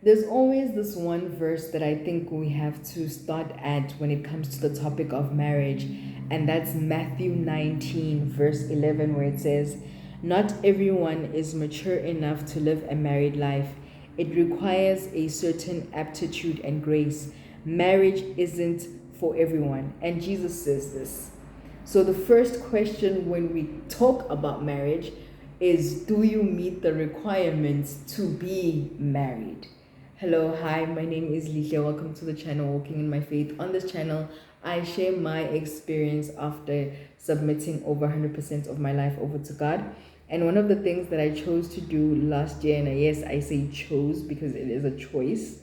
There's always this one verse that I think we have to start at when it comes to the topic of marriage, and that's Matthew 19, verse 11, where it says, "Not everyone is mature enough to live a married life. It requires a certain aptitude and grace. Marriage isn't for everyone." And Jesus says this. So, the first question when we talk about marriage is, do you meet the requirements to be married? Hello, hi, my name is Lihle. Welcome to the channel Walking in My Faith. On this channel, I share my experience after submitting over 100% of my life over to God. And one of the things that I chose to do last year, and yes, I say chose because it is a choice,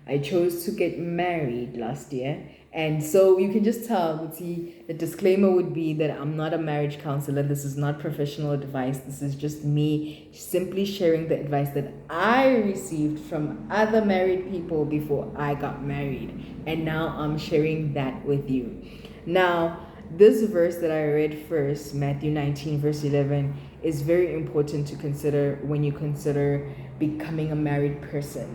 I chose to get married last year. And so you can just tell, see, the disclaimer would be that I'm not a marriage counselor. This is not professional advice. This is just me simply sharing the advice that I received from other married people before I got married. And now I'm sharing that with you. Now, this verse that I read first, Matthew 19, verse 11, is very important to consider when you consider becoming a married person.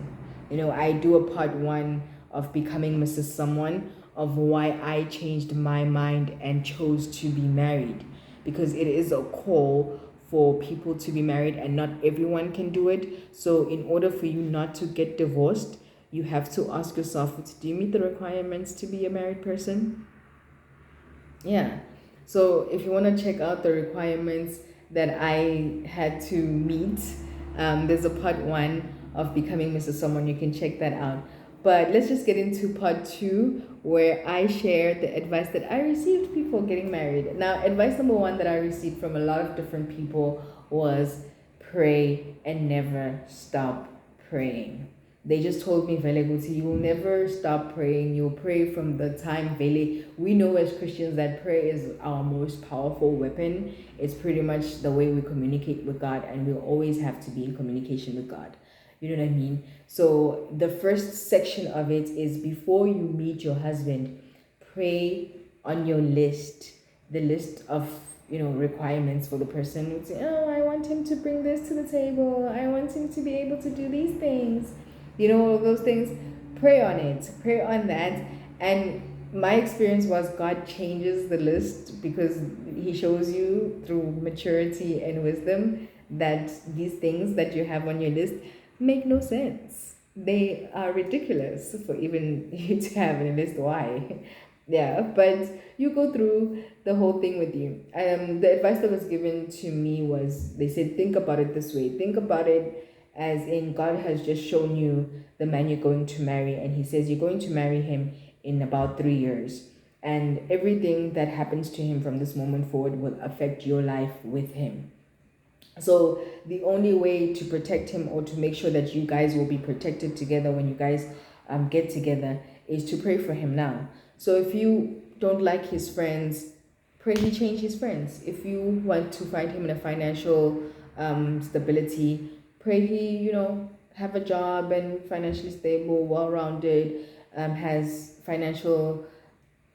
You know, I do a part one of becoming Mrs. Someone, of why I changed my mind and chose to be married, because it is a call for people to be married and not everyone can do it. So in order for you not to get divorced, you have to ask yourself, do you meet the requirements to be a married person? Yeah. So if you want to check out the requirements that I had to meet, there's a part one of becoming Mrs. Someone. You can check that out. But let's just get into part two, where I share the advice that I received before getting married. Now, advice number one that I received from a lot of different people was pray and never stop praying. They just told me, Vele Guti, you'll never stop praying. You'll pray from the time, Vele. We know as Christians that prayer is our most powerful weapon. It's pretty much the way we communicate with God, and we'll always have to be in communication with God. You know what I mean? So the first section of it is, before you meet your husband, pray on your list, the list of requirements for the person. Would say, oh, I want him to bring this to the table. I want him to be able to do these things. All those things. Pray on it. Pray on that. And my experience was God changes the list because he shows you through maturity and wisdom that these things that you have on your list make no sense. They are ridiculous for even you to have in a list. Why? Yeah, but you go through the whole thing with you. The advice that was given to me was, they said, think about it this way. Think about it as in, God has just shown you the man you're going to marry, and he says you're going to marry him in about 3 years. And everything that happens to him from this moment forward will affect your life with him. So the only way to protect him, or to make sure that you guys will be protected together when you guys get together, is to pray for him now. So if you don't like his friends, pray he change his friends. If you want to find him in a financial stability, pray he, have a job and financially stable, well-rounded, has financial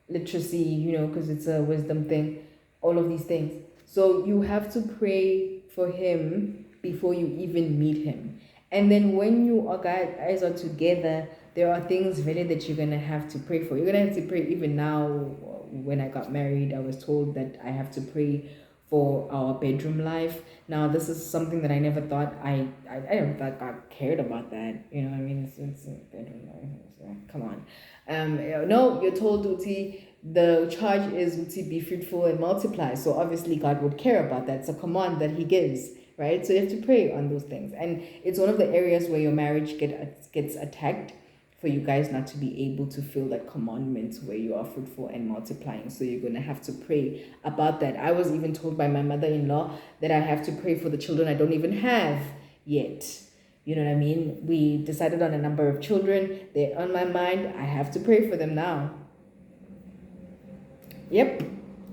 literacy, because it's a wisdom thing, all of these things. So you have to pray for him before you even meet him. And then when you guys are together, there are things really that you're going to have to pray for. You're going to have to pray. Even now, when I got married, I was told that I have to pray for our bedroom life. Now, this is something that I never thought I never thought God cared about that. You know what I mean? It's a bedroom life. Come on. No, you're told, Uti, the charge is Uti, be fruitful and multiply. So obviously God would care about that. It's a command that he gives, right? So you have to pray on those things. And it's one of the areas where your marriage gets attacked, for you guys not to be able to feel that commandment where you are fruitful and multiplying. So you're going to have to pray about that. I was even told by my mother-in-law that I have to pray for the children I don't even have yet. You know what I mean? We decided on a number of children. They're on my mind. I have to pray for them now. Yep.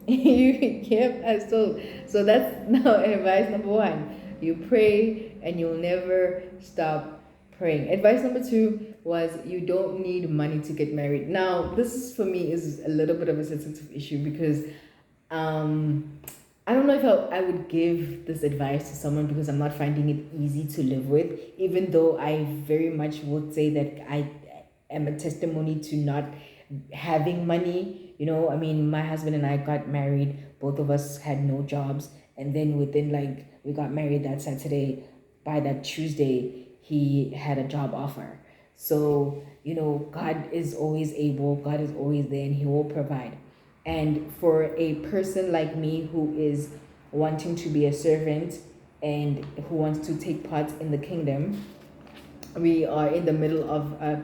Yep. So that's now advice number one. You pray and you'll never stop praying. Advice number two was, you don't need money to get married. Now, this is, for me, is a little bit of a sensitive issue because I don't know if I would give this advice to someone because I'm not finding it easy to live with, even though I very much would say that I am a testimony to not having money. You know, I mean, my husband and I got married, both of us had no jobs, and then within like, we got married that Saturday, by that Tuesday, he had a job offer. So, you know, God is always able, God is always there, and He will provide. And for a person like me who is wanting to be a servant and who wants to take part in the kingdom, we are in the middle of a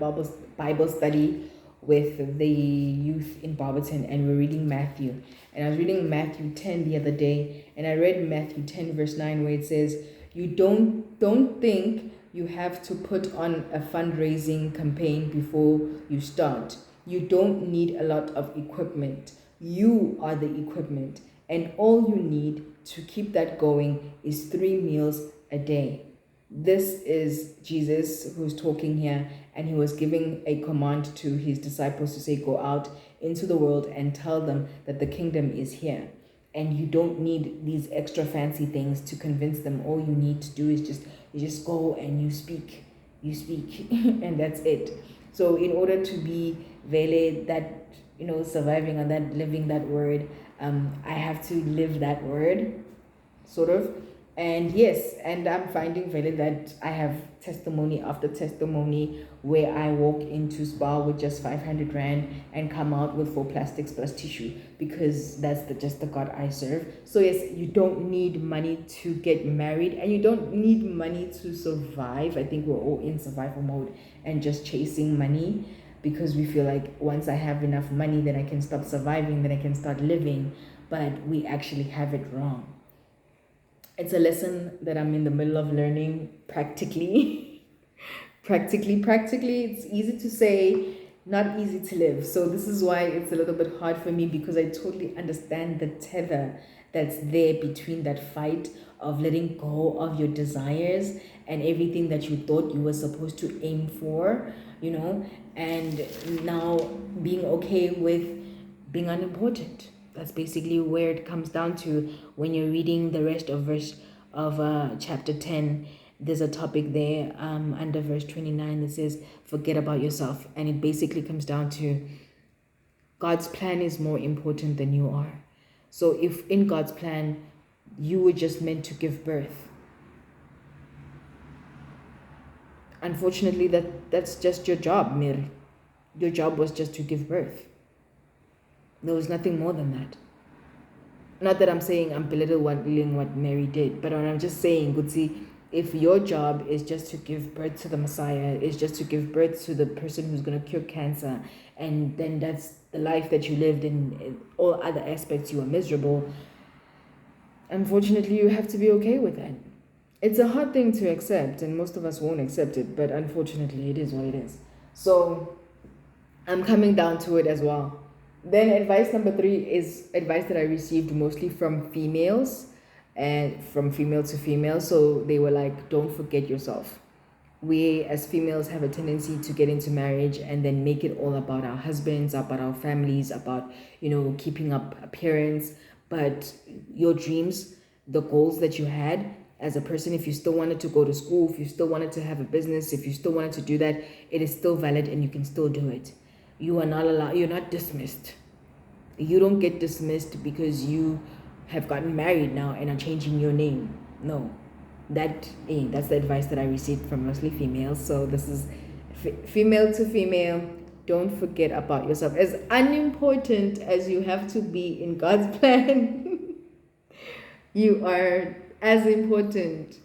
Bible study with the youth in Barberton, and we're reading Matthew. And I was reading Matthew 10 the other day, and I read Matthew 10 verse 9 where it says, you don't think you have to put on a fundraising campaign before you start. You don't need a lot of equipment. You are the equipment, and all you need to keep that going is 3 meals a day. This is Jesus who's talking here, and he was giving a command to his disciples to say, go out into the world and tell them that the kingdom is here. And you don't need these extra fancy things to convince them. All you need to do is just go and you speak, and that's it. So in order to be vele that, you know, surviving on that, living that word, I have to live that word, sort of. And yes, and I'm finding really that I have testimony after testimony where I walk into spa with just 500 rand and come out with 4 plastics plus tissue, because that's just the God I serve. So yes, you don't need money to get married, and you don't need money to survive. I think we're all in survival mode and just chasing money, because we feel like once I have enough money, then I can stop surviving, then I can start living. But we actually have it wrong. It's a lesson that I'm in the middle of learning practically. Practically. It's easy to say, not easy to live. So this is why it's a little bit hard for me, because I totally understand the tether that's there between that fight of letting go of your desires and everything that you thought you were supposed to aim for, you know, and now being okay with being unimportant. That's basically where it comes down to when you're reading the rest of chapter 10. There's a topic there under verse 29 that says, forget about yourself. And it basically comes down to God's plan is more important than you are. So if in God's plan, you were just meant to give birth, unfortunately, that's just your job, Mir. Your job was just to give birth. There was nothing more than that. Not that I'm saying I'm belittling what Mary did, but I'm just saying, Gutsi, if your job is just to give birth to the Messiah, is just to give birth to the person who's going to cure cancer, and then that's the life that you lived, in all other aspects you are miserable, unfortunately, you have to be okay with that. It's a hard thing to accept, and most of us won't accept it, but unfortunately, it is what it is. So I'm coming down to it as well. Then advice number 3 is advice that I received mostly from females, and from female to female. So they were like, don't forget yourself. We as females have a tendency to get into marriage and then make it all about our husbands, about our families, about, you know, keeping up appearance. But your dreams, the goals that you had as a person, if you still wanted to go to school, if you still wanted to have a business, if you still wanted to do that, it is still valid and you can still do it. You are not allowed, you're not dismissed. You don't get dismissed because you have gotten married now and are changing your name. No, that's the advice that I received from mostly females. So this is female to female. Don't forget about yourself. As unimportant as you have to be in God's plan, you are as important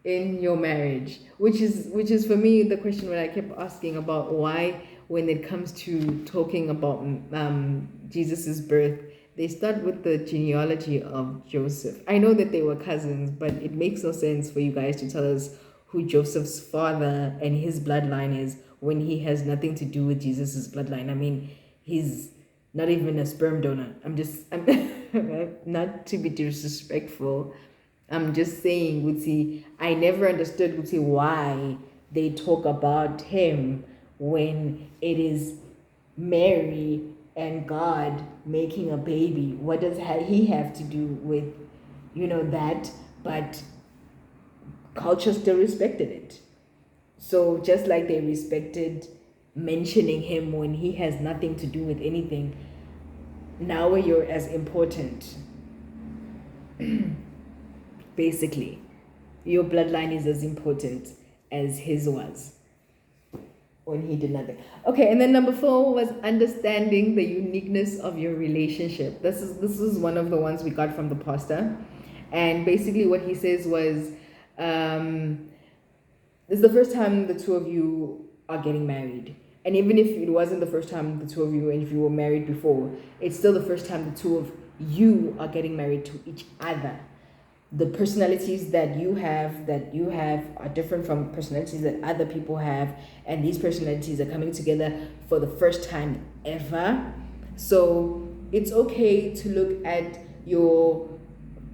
in your marriage, which is for me the question that I kept asking about why, when it comes to talking about Jesus's birth, they start with the genealogy of Joseph. I know that they were cousins, but it makes no sense for you guys to tell us who Joseph's father and his bloodline is when he has nothing to do with Jesus's bloodline. I mean, he's not even a sperm donor. I'm not to be disrespectful. I'm just saying, Guti, I never understood, Guti, why they talk about him when it is Mary and God making a baby. What does he have to do with that, but culture still respected it. So just like they respected mentioning him when he has nothing to do with anything, now you're as important. Basically, your bloodline is as important as his was when he did nothing. Okay, and then number 4 was understanding the uniqueness of your relationship. This is one of the ones we got from the pastor, and basically what he says was, this is the first time the two of you are getting married, and even if it wasn't the first time the two of you, and if you were married before, it's still the first time the two of you are getting married to each other. The personalities that you have are different from personalities that other people have, and these personalities are coming together for the first time ever. So it's okay to look at your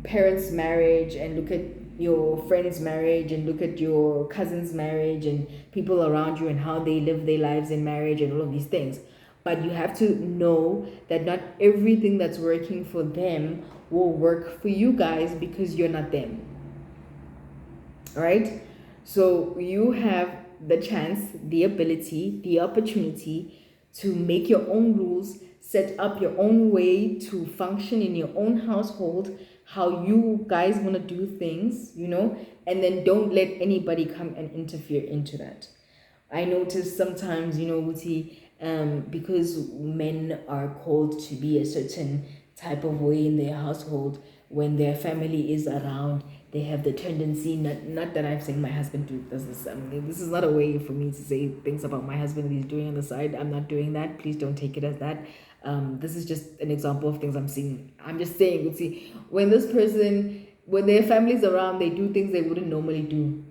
parents' marriage and look at your friend's marriage and look at your cousin's marriage and people around you and how they live their lives in marriage and all of these things. But you have to know that not everything that's working for them will work for you guys because you're not them. All right? So you have the chance, the ability, the opportunity to make your own rules, set up your own way to function in your own household, how you guys want to do things, and then don't let anybody come and interfere into that. I notice sometimes, because men are called to be a certain type of way in their household, when their family is around, they have the tendency, not that I'm saying my husband does this. This is not a way for me to say things about my husband that he's doing on the side. I'm not doing that. Please don't take it as that. This is just an example of things I'm seeing. I'm just saying, see, when their family's around, they do things they wouldn't normally do.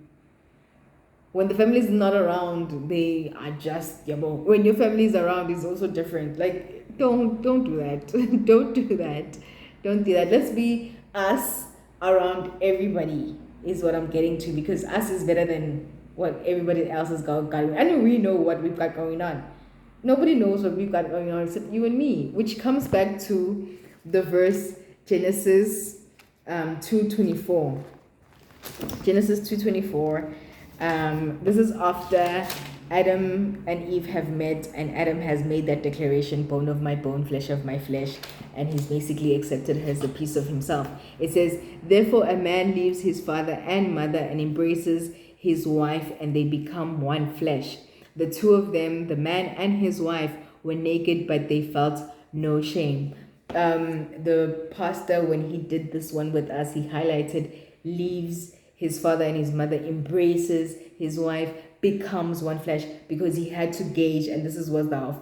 When the family is not around, they adjust. When your family is around, it's also different. Like, don't do that. Don't do that. Don't do that. Let's be us around everybody is what I'm getting to, because us is better than what everybody else has got going on. I know we know what we've got going on. Nobody knows what we've got going on except you and me, which comes back to the verse Genesis 2:24. Genesis 2:24. This is after Adam and Eve have met, and Adam has made that declaration, bone of my bone, flesh of my flesh, and he's basically accepted her as a piece of himself. It says, therefore a man leaves his father and mother and embraces his wife, and they become one flesh. The two of them, the man and his wife, were naked, but they felt no shame. The pastor, when he did this one with us, he highlighted leaves his father and his mother, embraces his wife, becomes one flesh, because he had to gauge, and this was our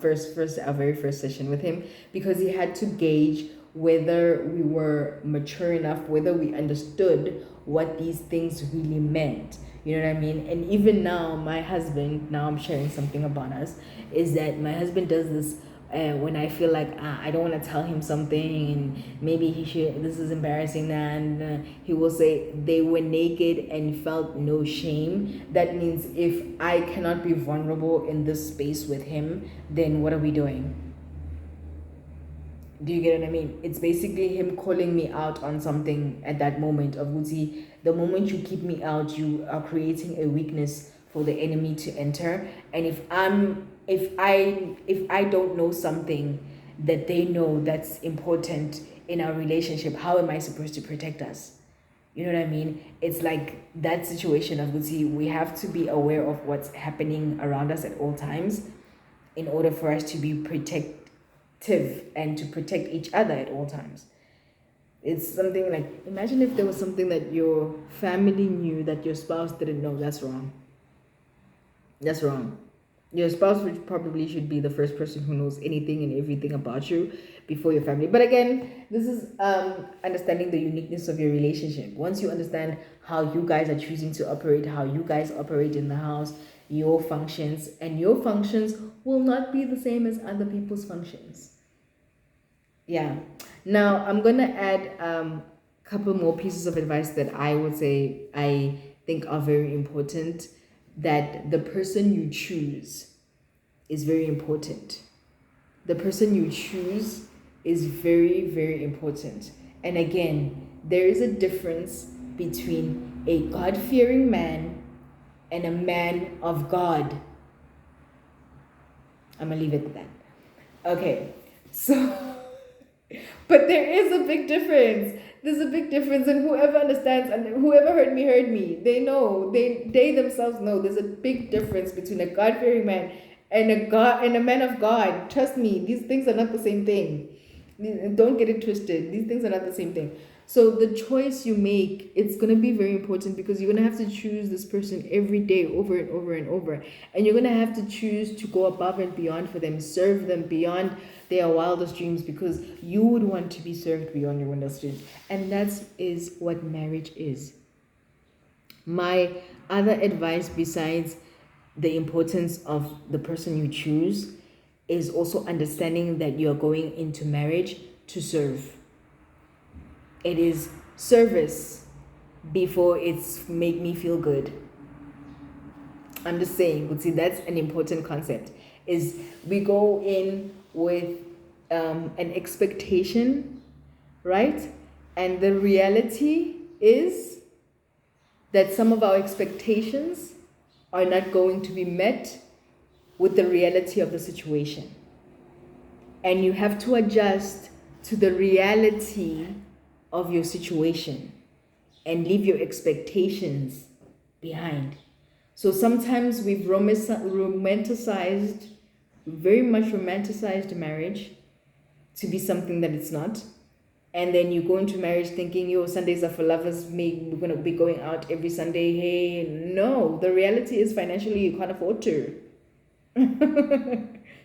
very first session with him, because he had to gauge whether we were mature enough, whether we understood what these things really meant. You know what I mean? And even now, my husband, now I'm sharing something about us, is that my husband does this when I feel like I don't want to tell him something and maybe this is embarrassing, and he will say they were naked and felt no shame. That means if I cannot be vulnerable in this space with him, then what are we doing? Do you get what I mean? It's basically him calling me out on something at that moment of Guti. The moment you keep me out, you are creating a weakness for the enemy to enter. And if I don't know something that they know that's important in our relationship, how am I supposed to protect us? You know what I mean? It's like that situation of Guti. We have to be aware of what's happening around us at all times in order for us to be protective and to protect each other at all times. It's something like, imagine if there was something that your family knew that your spouse didn't know. That's wrong. That's wrong. Your spouse probably should be the first person who knows anything and everything about you before your family. But again, this is understanding the uniqueness of your relationship. Once you understand how you guys are choosing to operate, how you guys operate in the house, your functions, and your functions will not be the same as other people's functions. Yeah. Now, I'm going to add a couple more pieces of advice that I would say I think are very important. That the person you choose is very important. The person you choose is very, very important. And again, there is a difference between a God-fearing man and a man of God. I'm going to leave it at that. Okay, so, but there is a big difference. There's a big difference, and whoever understands and whoever heard me. They know, they themselves know there's a big difference between a God-fearing man and a man of God. Trust me, these things are not the same thing. Don't get it twisted. These things are not the same thing. So the choice you make, it's going to be very important, because you're going to have to choose this person every day, over and over and over. And you're going to have to choose to go above and beyond for them, serve them beyond their wildest dreams, because you would want to be served beyond your wildest dreams. And that is what marriage is. My other advice, besides the importance of the person you choose, is also understanding that you're going into marriage to serve. It is service before it's make me feel good. I'm just saying, but see, that's an important concept. Is we go in with an expectation, right? And the reality is that some of our expectations are not going to be met with the reality of the situation. And you have to adjust to the reality of your situation and leave your expectations behind. So sometimes we've romanticized, very much romanticized marriage to be something that it's not. And then you go into marriage thinking, Sundays are for lovers, we're going to be going out every Sunday. Hey, no, the reality is financially you can't afford to.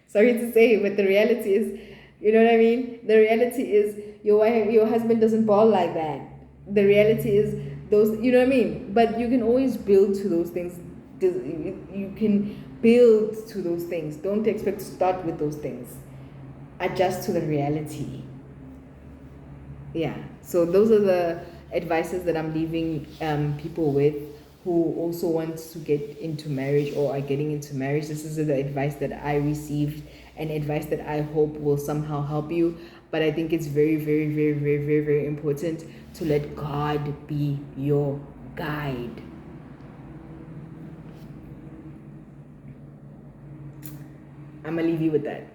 Sorry to say, but the reality is, you know what I mean? The reality is your husband doesn't ball like that. The reality is those, you know what I mean? But you can always build to those things. You can build to those things. Don't expect to start with those things. Adjust to the reality. Yeah. So those are the advices that I'm leaving people with who also want to get into marriage or are getting into marriage. This is the advice that I received, and advice that I hope will somehow help you. But I think it's very, very, very, very, very, very important to let God be your guide. I'm going to leave you with that.